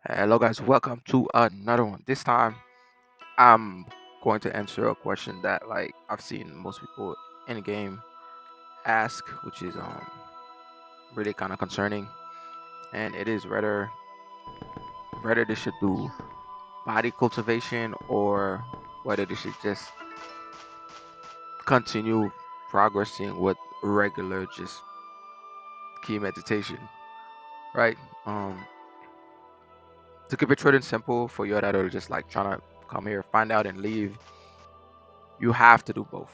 Hello, guys. Welcome to another one. This time, I'm going to answer a question that, I've seen most people in the game ask, which is really kind of concerning, and it is whether they should do body cultivation or whether they should just continue progressing with regular just key meditation, right? Um, to keep it short and simple for you that are just like trying to come here, find out, and leave, you have to do both.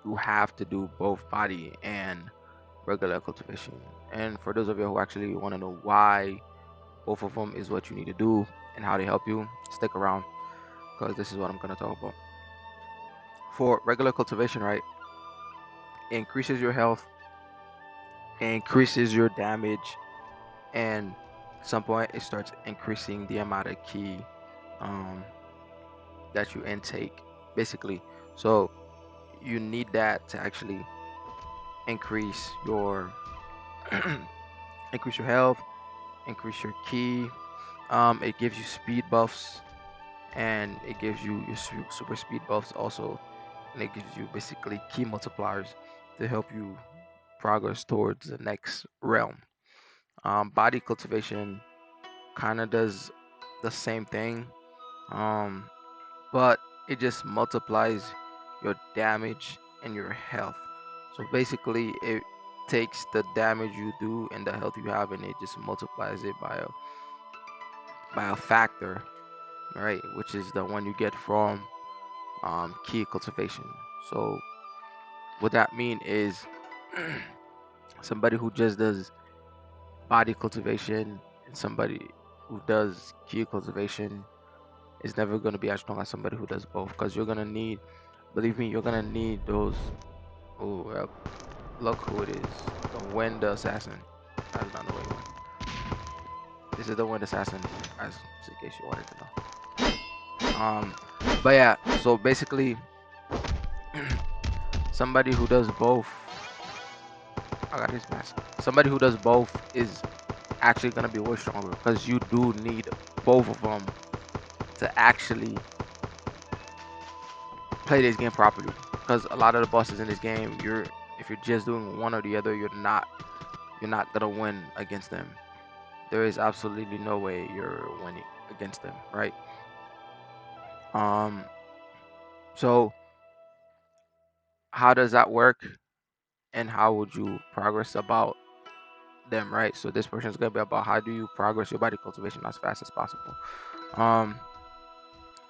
You have to do both body and regular cultivation. And for those of you who actually want to know why both of them is what you need to do and how they help you, stick around because this is what I'm going to talk about. For regular cultivation, right, it increases your health, it increases your damage, and at some point it starts increasing the amount of key um, that you intake, basically. So you need that to actually increase your increase your health, increase your key. It gives you speed buffs, and it gives you your super speed buffs also, and it gives you basically key multipliers to help you progress towards the next realm. Body cultivation kind of does the same thing, um, but it just multiplies your damage and your health. So basically, it takes the damage you do and the health you have, and it just multiplies it by a factor, right? Which is the one you get from key cultivation. So what that mean is somebody who just does body cultivation and somebody who does key cultivation is never going to be as strong as somebody who does both, because you're going to need, believe me, you're going to need those. Oh, yep. Look who it is. The Wind Assassin. I do not know what you want. This is the Wind Assassin, as in case you wanted to know. But yeah, so basically, somebody who does both. I got his mask. Somebody who does both is actually gonna be way stronger because you do need both of them to actually play this game properly. Because a lot of the bosses in this game, if you're just doing one or the other, you're not gonna win against them. There is absolutely no way you're winning against them, right? Um, so how does that work, and how would you progress about them, right? So this portion is gonna be about how do you progress your body cultivation as fast as possible. Um,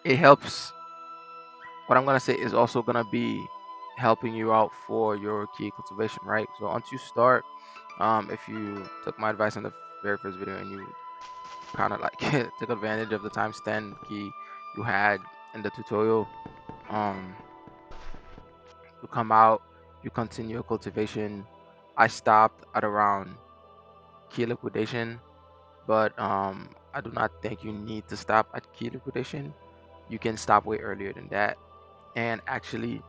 it helps. What I'm gonna say is also gonna be helping you out for your key cultivation, right? So once you start, if you took my advice in the very first video and you kind of like took advantage of the times 10 key you had in the tutorial, um, you come out, you continue your cultivation. I stopped at around key liquidation, but I do not think you need to stop at key liquidation. You can stop way earlier than that and actually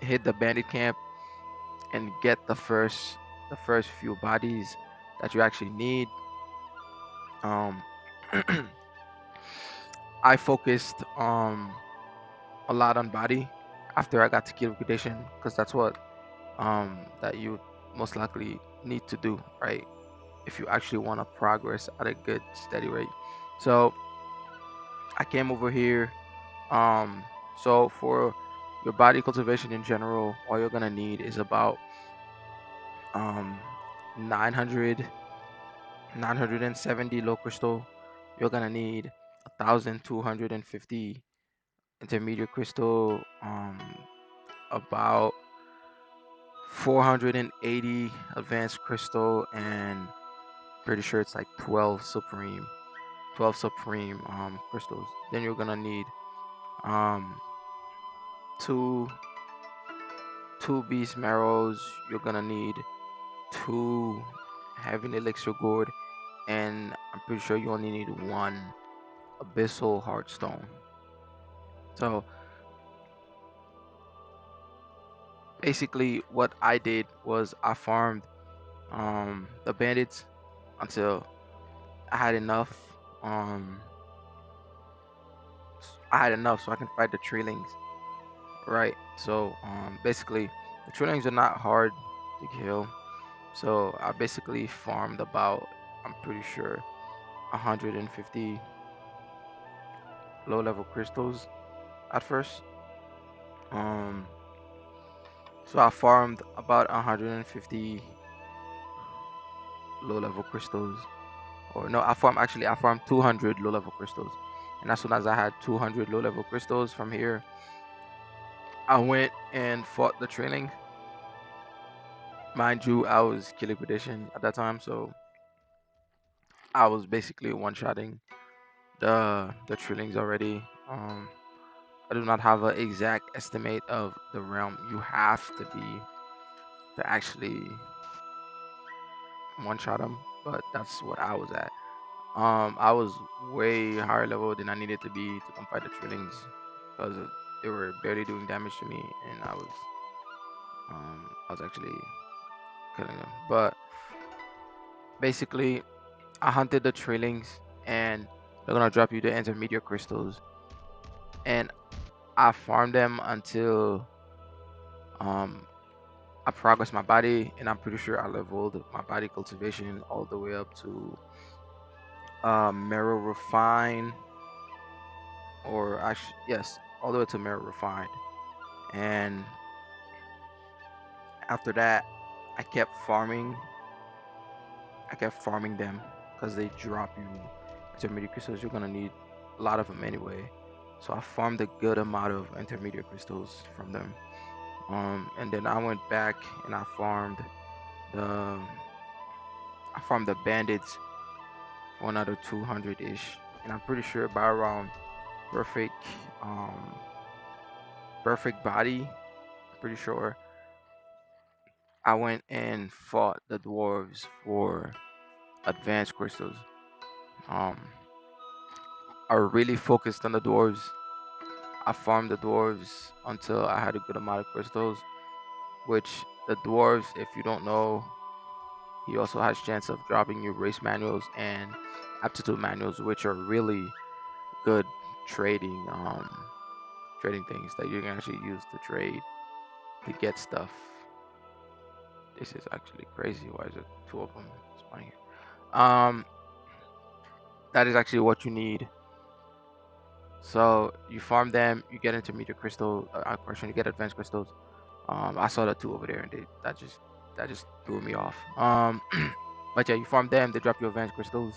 hit the bandit camp and get the first few bodies that you actually need. Um, I focused a lot on body after I got to key liquidation because that's what that you most likely need to do, right? If you actually want to progress at a good steady rate. So I came over here. So for your body cultivation in general, all you're gonna need is about um 900 970 low crystal. You're gonna need 1,250 intermediate crystal, about 480 advanced crystal, and pretty sure it's like 12 supreme crystals. Then you're gonna need um two two beast marrows. You're gonna need two heavy elixir gourd, and I'm pretty sure you only need one abyssal heartstone. So basically what I did was I farmed the bandits until I had enough. Um, I had enough so I can fight the treelings. Right. So basically, the treelings are not hard to kill. So I basically farmed about, I'm pretty sure, 150 low level crystals at first. Um, so I farmed about 150 low level crystals, or no, I farmed 200 low level crystals, and as soon as I had 200 low level crystals from here, I went and fought the trailing. Mind you, I was kill liquidation at that time, so I was basically one shotting the trillings already. I do not have an exact estimate of the realm you have to be to actually one shot them, but that's what I was at. I was way higher level than I needed to be to come fight the trillings because they were barely doing damage to me, and I was actually killing them. But basically, I hunted the trillings, and they're gonna drop you the intermediate crystals, and I farmed them until um I progressed my body, and I'm pretty sure I leveled my body cultivation all the way up to marrow refine, or actually yes, all the way to marrow refined. And after that, I kept farming. I kept farming them because they drop you intermediate crystals. You're gonna need a lot of them anyway. So I farmed a good amount of intermediate crystals from them. And then I went back and the I farmed the bandits for another 200 ish, and I'm pretty sure by around perfect um perfect body, I'm pretty sure I went and fought the dwarves for advanced crystals. Um, I really focused on the dwarves. I farmed the dwarves until I had a good amount of crystals, which the dwarves, if you don't know, he also has chance of dropping you race manuals and aptitude manuals, which are really good trading trading things that you can actually use to trade to get stuff. This is actually crazy. Why is it two of them spawning here? That is actually what you need. So you farm them, you get intermediate crystal. Question, you get advanced crystals. I saw the two over there, and that just threw me off. But yeah, you farm them. They drop you advanced crystals,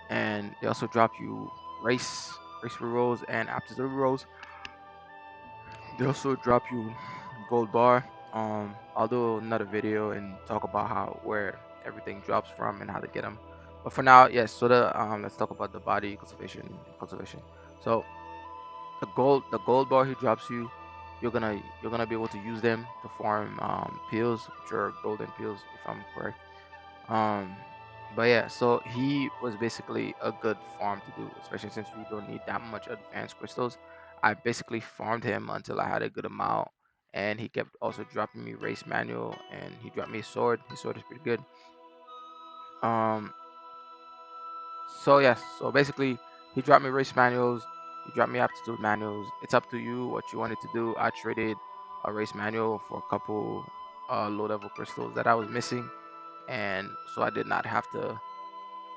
and they also drop you race rerolls and aptitude rerolls. They also drop you gold bar. I'll do another video and talk about how where everything drops from and how to get them. But for now, yes. So let's talk about the body cultivation. So the gold bar he drops you, you're gonna be able to use them to farm pills, which are golden pills, if I'm correct. Um, but yeah, so he was basically a good farm to do, especially since you don't need that much advanced crystals. I basically farmed him until I had a good amount, and he kept also dropping me race manual, and he dropped me a sword. His sword is pretty good. Um, so yes, so basically he dropped me race manuals, he dropped me aptitude manuals. It's up to you what you wanted to do. I traded a race manual for a couple low level crystals that I was missing, and so I did not have to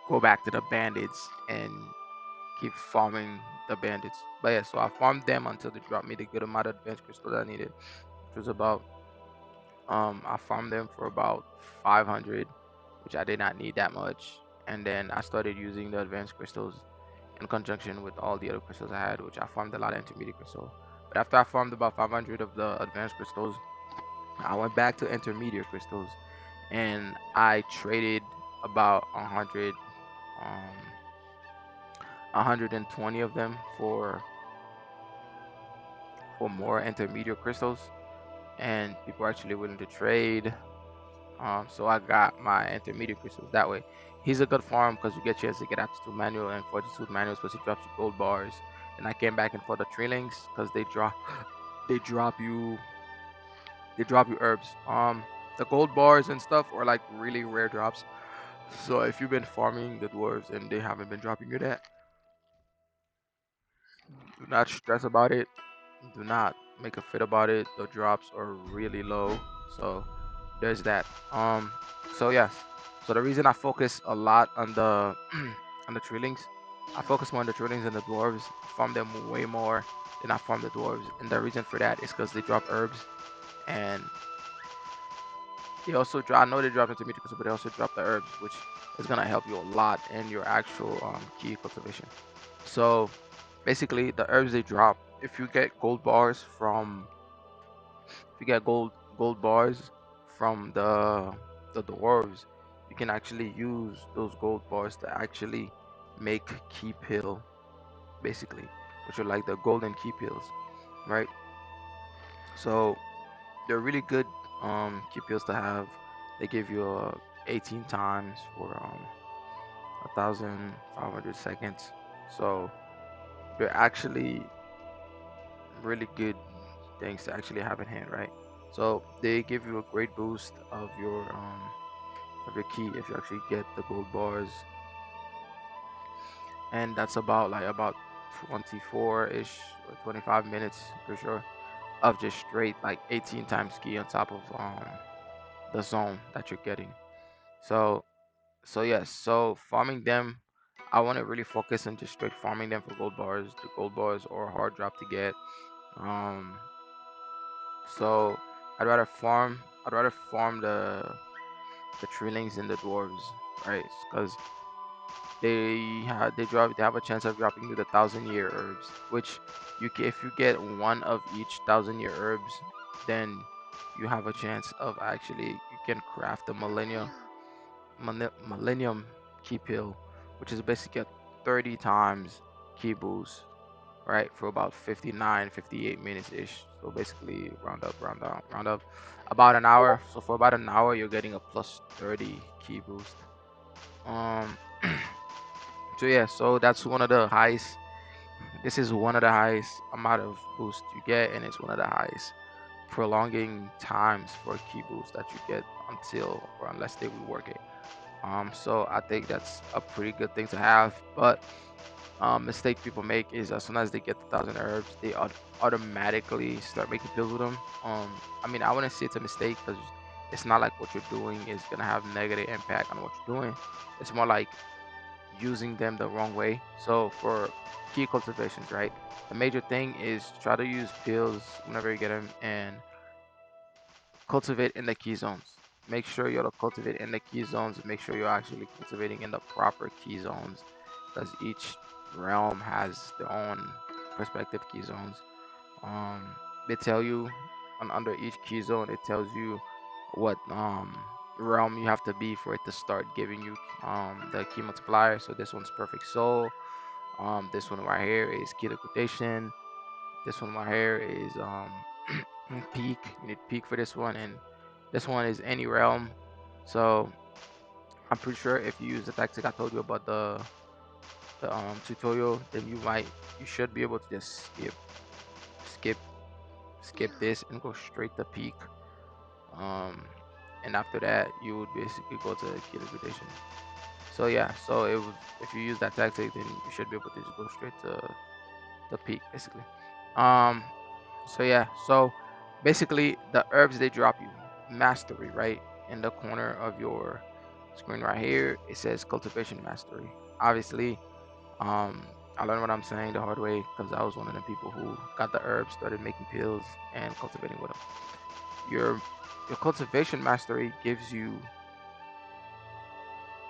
go back to the bandits and keep farming the bandits. But yeah, so I farmed them until they dropped me the good amount of advanced crystals I needed, which was about I farmed them for about 500, which I did not need that much. And then I started using the advanced crystals in conjunction with all the other crystals I had, which I farmed a lot of intermediate crystal. But after I farmed about 500 of the advanced crystals, I went back to intermediate crystals, and I traded about 120 of them for more intermediate crystals, and people are actually willing to trade. So I got my intermediate crystals that way. He's a good farm because you get chance to get aptitude manual and fortitude manuals, plus he drops you gold bars. And I came back and for the trailings because they drop you they drop you herbs. The gold bars and stuff are like really rare drops. So if you've been farming the dwarves and they haven't been dropping you that, do not stress about it. Do not make a fit about it. The drops are really low. So there's that. So yes. So the reason I focus a lot on the on the trilings, I focus more on the trilings and the dwarves. I farm them way more than I farm the dwarves. And the reason for that is because they drop herbs and they also drop. I know they drop intermediate, but they also drop the herbs, which is gonna help you a lot in your actual key cultivation. So basically, the herbs they drop. If you get gold bars from, if you get gold bars from the dwarves, you can actually use those gold bars to actually make key pill, basically, which are like the golden key pills, right? So they're really good key pills to have. They give you 18 times for 1,500 seconds. So they're actually really good things to actually have in hand, right? So they give you a great boost of your key if you actually get the gold bars, and that's about 24-ish or 25 minutes for sure of just straight like 18 times key on top of the zone that you're getting. So yes, so farming them, I want to really focus on just straight farming them for gold bars. The gold bars are hard drop to get. Um, so I'd rather farm the trilings and the dwarves, right? Because they have a chance of dropping you the 1,000 year herbs, which if you get one of each 1,000 year herbs, then you have a chance of actually you can craft the millennium key pill, which is basically a 30 times key boost, right? For about 59, 58 minutes ish. So basically round up about an hour. So for about an hour you're getting a plus 30 key boost. Um so yeah, so that's one of the highest, this is one of the highest amount of boost you get, and it's one of the highest prolonging times for a key boost that you get until or unless they rework it. So I think that's a pretty good thing to have. But mistake people make is as soon as they get the 1,000 herbs, they automatically start making pills with them. I mean, I wouldn't say it's a mistake because it's not like what you're doing is gonna have negative impact on what you're doing. It's more like using them the wrong way. So for key cultivations, right? The major thing is try to use pills whenever you get them and cultivate in the key zones. Make sure you're to cultivate in the key zones. Make sure you're actually cultivating in the proper key zones, because each realm has their own respective key zones. Um, they tell you under each key zone, it tells you what realm you have to be for it to start giving you the key multiplier. So this one's perfect soul. This one right here is key liquidation. This one right here is peak. You need peak for this one, and this one is any realm. So I'm pretty sure if you use the tactic I told you about the tutorial, then you should be able to just skip skip this and go straight to peak. Um, and after that, you would basically go to key liquidation. So yeah, so it was, if you use that tactic, then you should be able to just go straight to the peak basically. Um, So yeah, so basically the herbs they drop you mastery, right? In the corner of your screen right here, it says cultivation mastery. Obviously, um, I learned what I'm saying the hard way because I was one of the people who got the herbs, started making pills and cultivating with them. Your cultivation mastery gives you,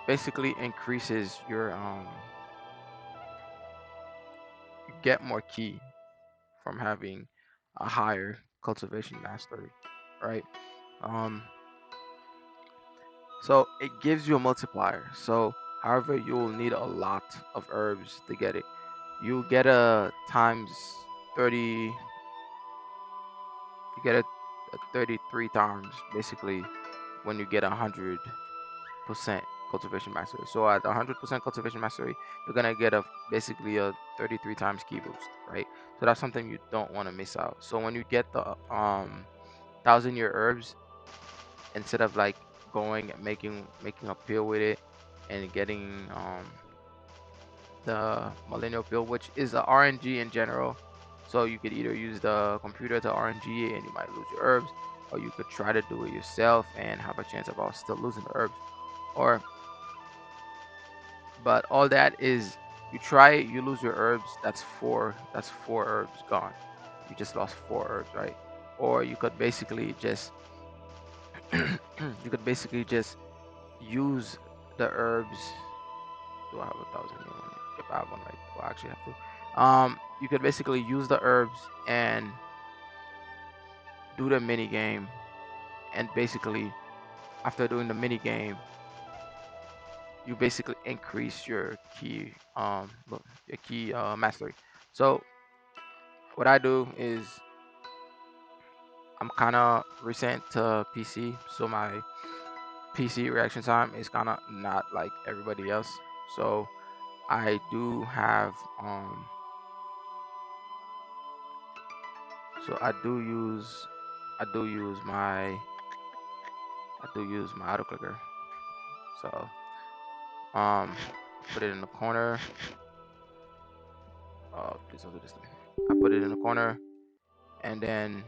basically increases your you get more key from having a higher cultivation mastery, right? Um, So it gives you a multiplier. So however, you will need a lot of herbs to get it. You get a times 30. You get a 33 times basically when you get 100% cultivation mastery. So at 100% cultivation mastery, you're gonna get a basically a 33 times key boost, right? So that's something you don't want to miss out. So when you get the 1,000 year herbs, instead of like going and making a pill with it, and getting the millennial pill, which is a RNG in general. So you could either use the computer to RNG and you might lose your herbs, or you could try to do it yourself and have a chance about still losing the herbs. Or but all that is you try it, you lose your herbs. That's four herbs gone. You just lost four herbs, right? Or you could basically just you could basically just use the herbs. Do I have 1,000 year one? If I have one, right? Well, I actually have to. You could basically use the herbs and do the mini game, and basically after doing the mini game, you basically increase your key your key mastery. So what I do is I'm kind of recent to PC, so my PC reaction time is kind of not like everybody else. So I do have so I do use my auto clicker. So put it in the corner. Oh, please don't do this to me. I put it in the corner, and then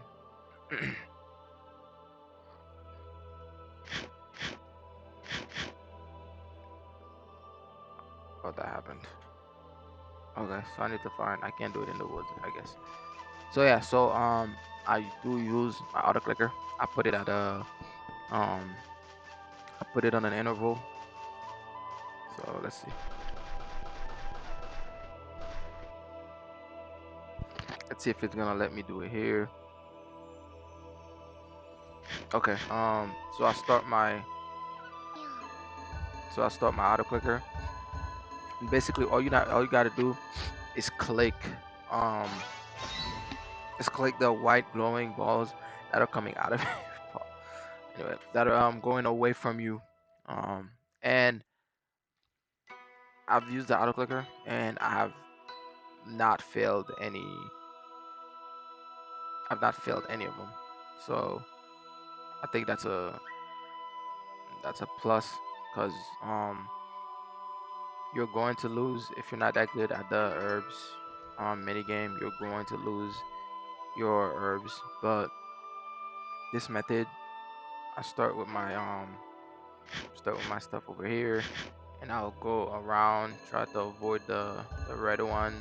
oh, that happened. Okay, so I need to find. I can't do it in the woods, I guess. So yeah, so I do use my auto clicker. I put it at a um, I put it on an interval. So let's see. Let's see if it's gonna let me do it here. Okay. So I start my auto clicker, and basically all you gotta do is um click the white glowing balls that are coming out of it. Anyway, that are going away from you. And I've used the auto clicker and not failed any I've not failed any of them. So I think that's a plus because you're going to lose if you're not that good at the herbs mini game. You're going to lose your herbs, but this method, I start with my stuff over here, and I'll go around, try to avoid the red one,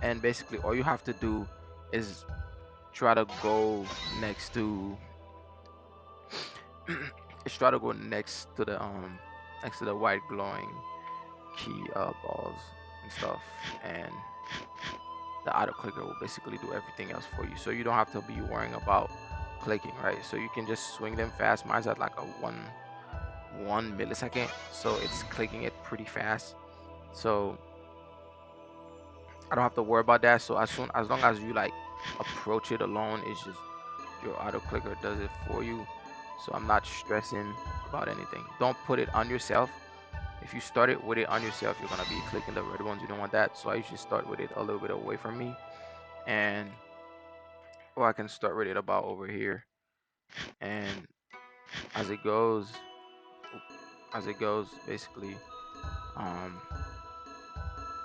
and basically all you have to do is try to go next to try to go next to the white glowing key balls and stuff, and the auto clicker will basically do everything else for you. So you don't have to be worrying about clicking, right? So you can just swing them fast. Mine's at like a one millisecond, so it's clicking it pretty fast. So I don't have to worry about that. So as long as you like approach it alone, it's just your auto clicker does it for you. So I'm not stressing about anything. Don't put it on yourself. If you start it with it on yourself, you're gonna be clicking the red ones. You don't want that. So I usually start with it a little bit away from me, and or I can start with it about over here. And as it goes, basically, um,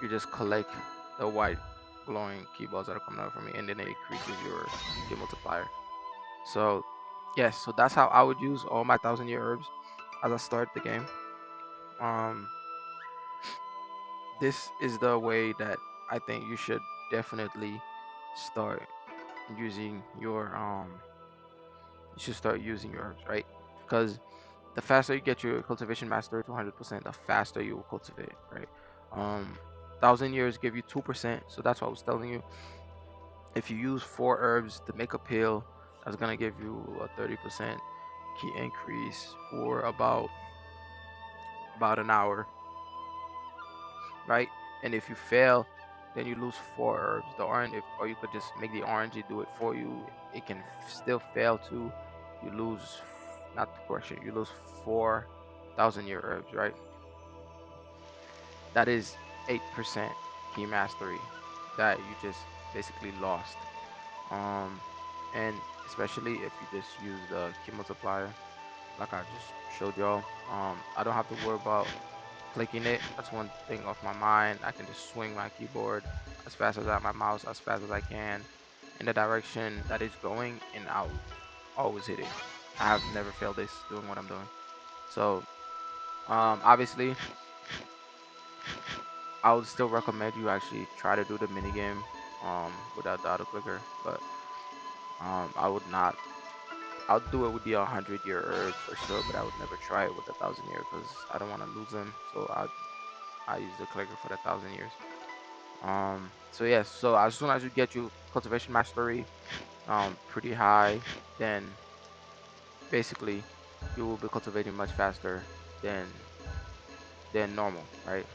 you just collect the white glowing keyballs that are coming out from me, and then it increases your key multiplier. So, yes, so that's how I would use all my 1,000 year herbs as I start the game. Um, this is the way that I think you should definitely start using your herbs, right? Because the faster you get your cultivation mastery to 100%, the faster you will cultivate, right? 1,000 years give you 2%, so that's what I was telling you. If you use four herbs to make a pill, that's gonna give you a 30% key increase for about an hour, right? And if you fail, then you lose four herbs. The orange, or you could just make the orangey do it for you. It can still fail too. You lose, not correction. You lose 4,000 year herbs, right? That is 8% key mastery that you just basically lost. Um, and especially if you just use the key multiplier. like I just showed y'all. I don't have to worry about clicking it. That's one thing off my mind. I can just swing my keyboard as fast as my mouse as fast as I can in the direction that it's going, and I'll always hit it. I have never failed this doing what I'm doing. So obviously, I would still recommend you actually try to do the mini game without the auto clicker, but I would not. I'll do it with the 100-year herbs or so, but I would never try it with the 1,000 year because I don't want to lose them. So I use the clicker for the 1,000 years. So yes, so as soon as you get your cultivation mastery pretty high, then basically you will be cultivating much faster than than normal, right?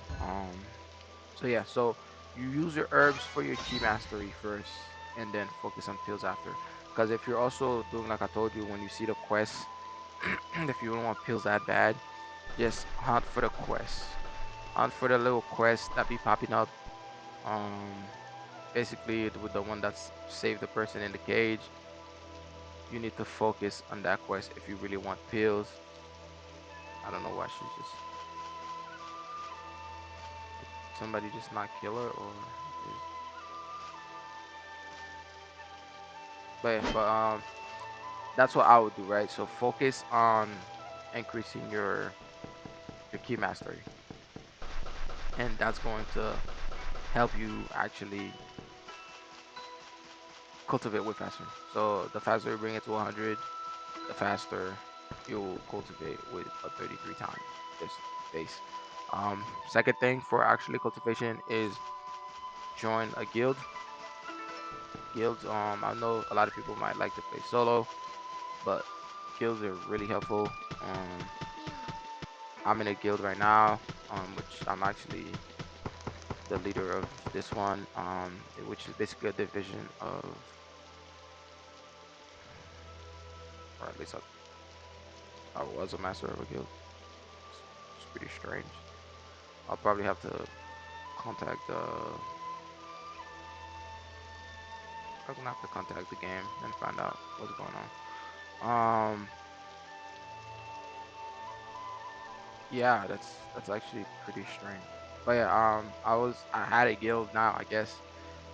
So yeah, so you use your herbs for your key mastery first, and then focus on pills after. Because if you're also doing like I told you, when you see the quest, if you don't want pills that bad, just hunt for the quest. Hunt for the little quest that be popping up. Um, Basically with the one that's saved the person in the cage. You need to focus on that quest if you really want pills. I don't know why she's just. Did somebody just not kill her or is. But yeah, but that's what I would do, right? So focus on increasing your key mastery, and that's going to help you actually cultivate way faster. So the faster you bring it to 100, the faster you'll cultivate with a 33 times just base. Second thing for actually cultivation is join a guild. Guilds, I know a lot of people might like to play solo, but guilds are really helpful. I'm in a guild right now, which I'm actually the leader of this one, which is basically a division of, or at least I was a master of a guild. It's, it's pretty strange. I'll probably have to contact I'm gonna have to contact the game and find out what's going on. Um, yeah, that's actually pretty strange. But yeah, I had a guild now, I guess.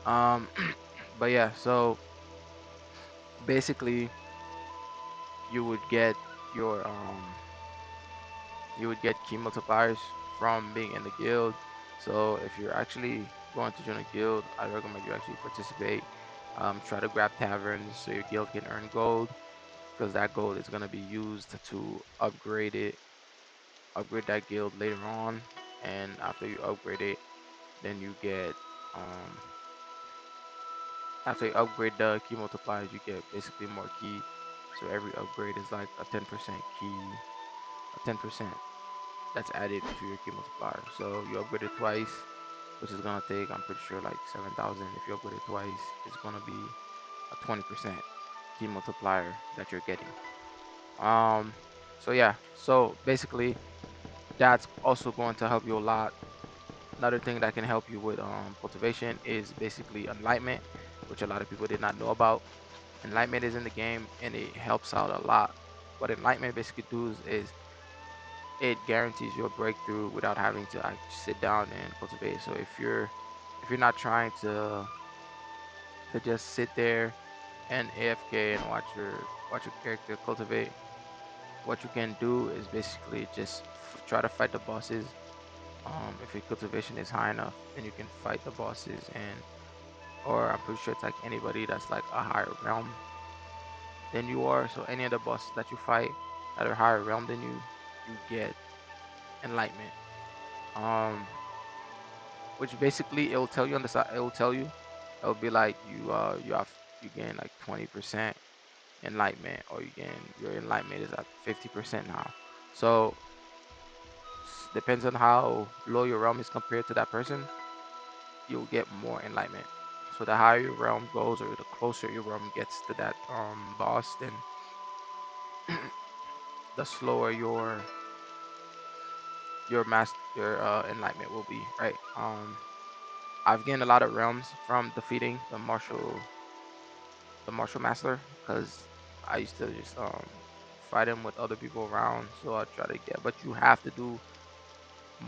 Um, but yeah, so basically you would get your you would get key multipliers from being in the guild. So if you're actually going to join a guild, I recommend you actually participate. Try to grab taverns so your guild can earn gold because that gold is gonna be used to upgrade that guild later on. And after you upgrade it, then you get um after you upgrade the key multipliers, you get basically more key. So every upgrade is like a 10% key, a 10% that's added to your key multiplier. So you upgrade it twice, which is gonna take, I'm pretty sure, like 7,000. If you upgrade it twice, it's gonna be a 20% key multiplier that you're getting. Um, so yeah, so basically that's also going to help you a lot. Another thing that can help you with cultivation is basically enlightenment, which a lot of people did not know about. Enlightenment is in the game and it helps out a lot. What enlightenment basically does is it guarantees you a breakthrough without having to sit down and cultivate. So if you're not trying to just sit there and AFK and watch your character cultivate, what you can do is basically just try to fight the bosses. If your cultivation is high enough, then you can fight the bosses or I'm pretty sure it's like anybody that's like a higher realm than you are. So any of the bosses that you fight that are higher realm than you get enlightenment. Um, which basically it will tell you on the side. It will tell you. It'll be like you gain like 20% enlightenment, or your enlightenment is at 50% now. So depends on how low your realm is compared to that person, you'll get more enlightenment. So the higher your realm goes, or the closer your realm gets to that boss, then the slower your enlightenment will be, right? I've gained a lot of realms from defeating the martial master because I used to just fight him with other people around. So I try to get, but you have to do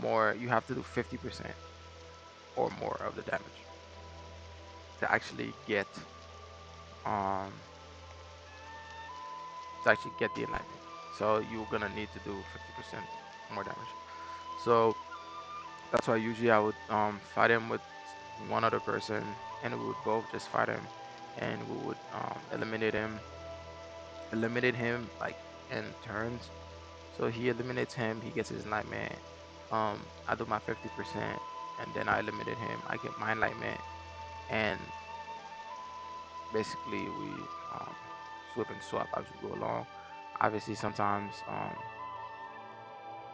more. You have to do 50% or more of the damage to actually get um the enlightenment. So you're gonna need to do 50% more damage. So that's why usually I would fight him with one other person, and we would both just fight him, and we would eliminate him like in turns. So he eliminates him, he gets his enlightenment. I do my 50%, and then I eliminate him. I get my enlightenment, and basically we um swip and swap as we go along. Obviously, sometimes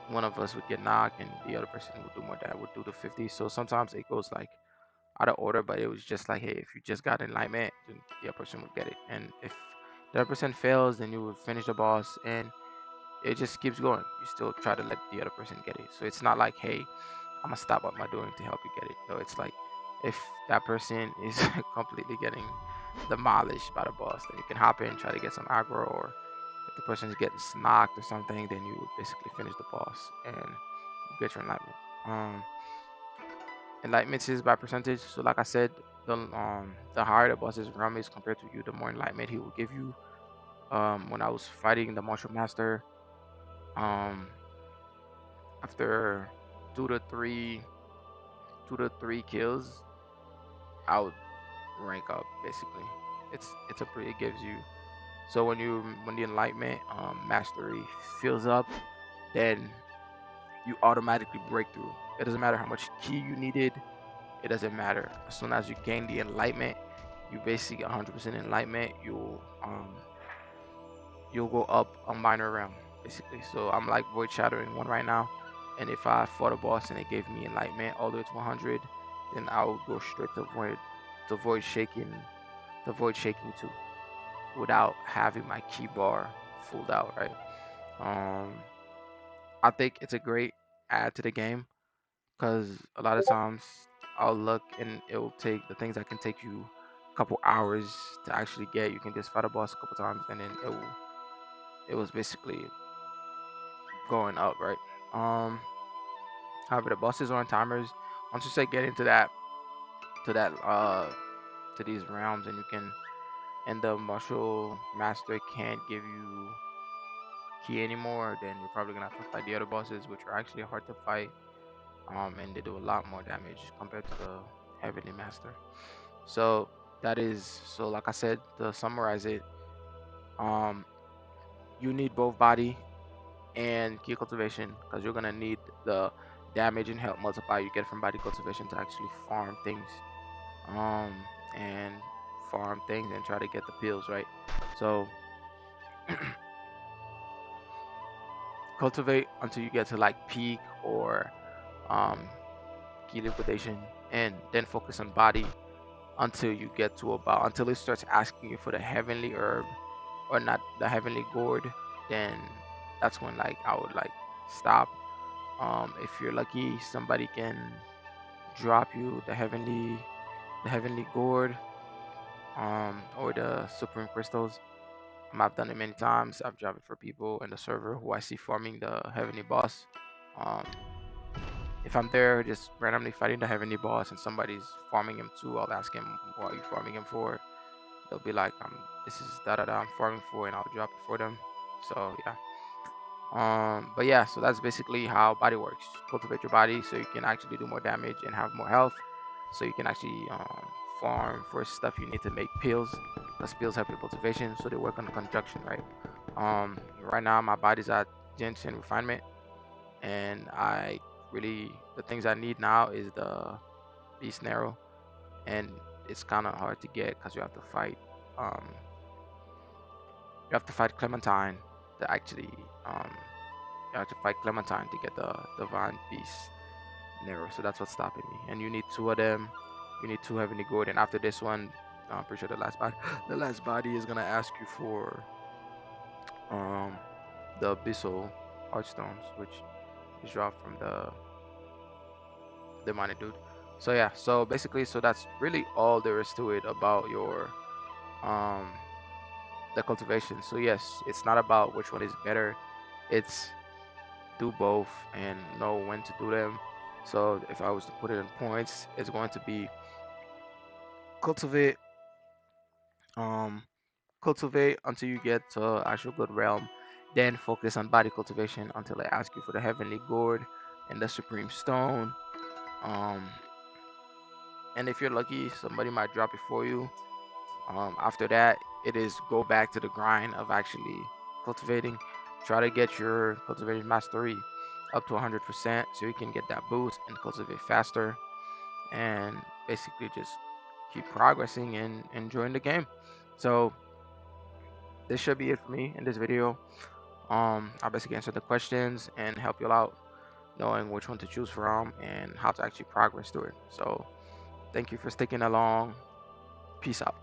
one of us would get knocked, and the other person would do more. That would do the 50. So sometimes it goes like out of order, but it was just like, hey, if you just got enlightenment, then the other person would get it, and if the other person fails, then you would finish the boss, and it just keeps going. You still try to let the other person get it. So it's not like, hey, I'm gonna stop what I'm doing to help you get it. No, it's like if that person is completely getting demolished by the boss, then you can hop in, try to get some aggro, or if the person is getting knocked or something, then you would basically finish the boss and you get your enlightenment. Enlightenment is by percentage. So like I said, the higher the boss's realm is compared to you, the more enlightenment he will give you. When I was fighting the martial master, um, after two to three 2 to 3 kills, I would rank up basically. It gives you, so when the enlightenment mastery fills up, then you automatically break through. It doesn't matter how much key you needed. It doesn't matter. As soon as you gain the enlightenment, you basically 100% enlightenment. You'll go up a minor realm basically. So I'm like void shadowing one right now, and if I fought a boss and it gave me enlightenment all the way to 100, then I would go straight to void shaking 2 without having my key bar fulled out, right? Um, I think it's a great add to the game because a lot of times I'll look and it will take the things that can take you a couple hours to actually get. You can just fight a boss a couple times and then it was basically going up, right? Um, However, the bosses are on timers. Once you say get into to that to these realms, and you can, and the martial master can't give you key anymore, then you're probably gonna have to fight the other bosses, which are actually hard to fight. And they do a lot more damage compared to the heavenly master. So like I said, to summarize it, um, you need both body and key cultivation because you're gonna need the damage and health multiplier you get from body cultivation to actually farm things, um, and and try to get the pills right. So cultivate until you get to like peak or um, key liquidation, and then focus on body until you get to about until it starts asking you for the heavenly herb or not the heavenly gourd. Then that's when like I would like stop. If you're lucky, somebody can drop you the heavenly gourd, or the supreme crystals. I've done it many times. I've dropped it for people in the server who I see farming the heavenly boss. Um, if I'm there just randomly fighting the heavenly boss and somebody's farming him too, I'll ask him, what are you farming him for? They'll be like, this is da da da I'm farming for, and I'll drop it for them. So yeah. But yeah, so that's basically how body works. Cultivate your body so you can actually do more damage and have more health. So you can actually farm for stuff you need to make pills. Because pills help your cultivation, so they work on conjunction, right? Right now my body's at dent and refinement, and I really the things I need now is the beast narrow, and it's kind of hard to get because um you have to fight Clementine to actually um you have to fight Clementine to get the divine beast narrow. So that's what's stopping me. And you need two of them. You need two heavenly gold. And after this one, I'm pretty sure the last body the last body is gonna ask you for um the abyssal heartstones, which is dropped from the money dude. So yeah, so basically, so that's really all there is to it about your um the cultivation. So yes, it's not about which one is better. It's do both and know when to do them. So if I was to put it in points, it's going to be cultivate, um, cultivate until you get to actual good realm. Then focus on body cultivation until they ask you for the heavenly gourd and the supreme stone. Um, and if you're lucky, somebody might drop it for you. After that, it is go back to the grind of actually cultivating. Try to get your cultivation mastery up to 100% so you can get that boost and cultivate faster. And basically just keep progressing and enjoying the game. So this should be it for me in this video. I'll basically answer the questions and help you out knowing which one to choose from and how to actually progress through it. So thank you for sticking along. Peace out.